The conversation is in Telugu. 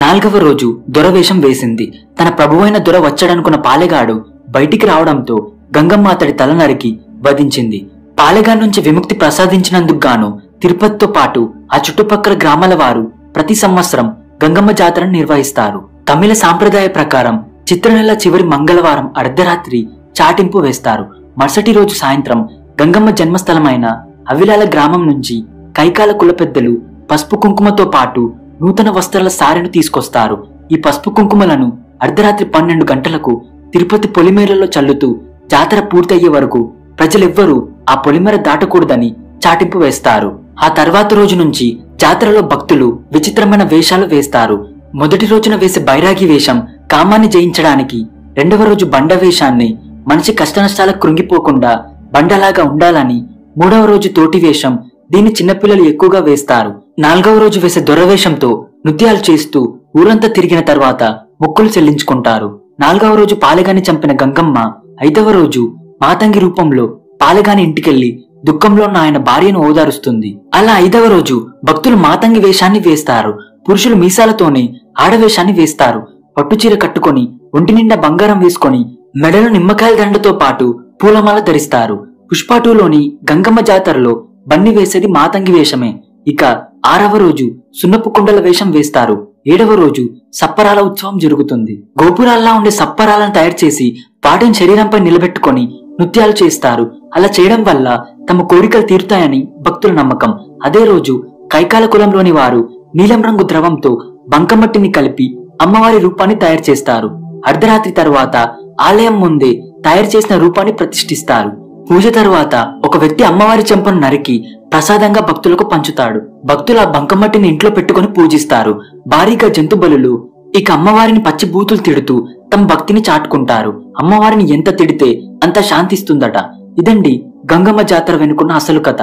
నాల్గవ రోజు దొరవేషం వేసింది. తన ప్రభువైన దొర వచ్చాడనుకున్న పాలెగాడు బయటికి రావడంతో గంగమ్మ అతడి తల నరికి వధించింది. పాలెగాడి నుంచి విముక్తి ప్రసాదించినందుకు గాను తిరుపతితో పాటు ఆ చుట్టుపక్కల గ్రామాల వారు ప్రతి సంవత్సరం గంగమ్మ జాతరను నిర్వహిస్తారు. తమిళ సాంప్రదాయ ప్రకారం చిత్రనెల చివరి మంగళవారం అర్ధరాత్రి చాటింపు వేస్తారు. మరుసటి రోజు సాయంత్రం గంగమ్మ జన్మస్థలమైన అవిలాల గ్రామం నుంచి కైకాల కుల పెద్దలు పసుపు కుంకుమతో పాటు నూతన వస్త్రాల సారెను తీసుకొస్తారు. ఈ పసుపు కుంకుమలను అర్ధరాత్రి 12 గంటలకు తిరుపతి పొలిమేరలో చల్లుతూ జాతర పూర్తయ్యే వరకు ప్రజలెవ్వరూ ఆ పొలిమేర దాటకూడదని చాటింపు వేస్తారు. ఆ తర్వాత రోజు నుంచి జాతరలో భక్తులు విచిత్రమైన వేషాలు వేస్తారు. మొదటి రోజున వేసే బైరాగి వేషం కామాన్ని జయించడానికి, రెండవ రోజు బండ వేషాన్ని మనిషి కష్టనష్టాలకు కృంగిపోకుండా బండలాగా ఉండాలని, మూడవ రోజు తోటి వేషం, దీన్ని చిన్నపిల్లలు ఎక్కువగా వేస్తారు. నాలుగవ రోజు వేసే దొరవేషంతో నృత్యాలు చేస్తూ ఊరంతా తిరిగిన తర్వాత మొక్కులు చెల్లించుకుంటారు. నాలుగవ రోజు పాలెగాని చంపిన గంగమ్మ ఐదవ రోజు మాతంగి రూపంలో పాలెగాని ఇంటికెళ్లి దుఃఖంలో ఉన్న ఆయన భార్యను ఓదారుస్తుంది. అలా ఐదవ రోజు భక్తులు మాతంగి వేషాన్ని వేస్తారు. పురుషులు మీసాలతోనే ఆడవేషాన్ని వేస్తారు. పట్టుచీర కట్టుకొని ఒంటి నిండా బంగారం వేసుకొని మెడలో నిమ్మకాయల దండతో పాటు పూలమాల ధరిస్తారు. పుష్ప2లోని గంగమ్మ జాతరలో బన్ని వేసేది మాతంగి వేషమే. ఇక ఆరవ రోజు సున్నపు కుండల వేషం వేస్తారు. ఏడవ రోజు సప్పరాల ఉత్సవం జరుగుతుంది. గోపురాల్లా ఉండే సప్పరాలను తయారు చేసి వాటిని శరీరంపై నిలబెట్టుకొని నృత్యాలు చేస్తారు. అలా చేయడం వల్ల తమ కోరికలు తీరుతాయని భక్తుల నమ్మకం. అదే రోజు కైకాల కులంలోని వారు నీలం రంగు ద్రవంతో బంకమట్టిని కలిపి అమ్మవారి రూపాన్ని తయారు చేస్తారు. అర్ధరాత్రి తరువాత ఆలయం ముందే తయారు చేసిన రూపాన్ని ప్రతిష్ఠిస్తారు. పూజ తరువాత ఒక వ్యక్తి అమ్మవారి చెంపను నరికి ప్రసాదంగా భక్తులకు పంచుతాడు. భక్తులు ఆ బంకమట్టిని ఇంట్లో పెట్టుకుని పూజిస్తారు. భారీగా జంతు బలులు, ఇక అమ్మవారిని పచ్చి బూతులు తిడుతూ తమ భక్తిని చాటుకుంటారు. అమ్మవారిని ఎంత తిడితే అంత శాంతిస్తుందట. ఇదండి గంగమ్మ జాతర వెనుకున్న అసలు కథ.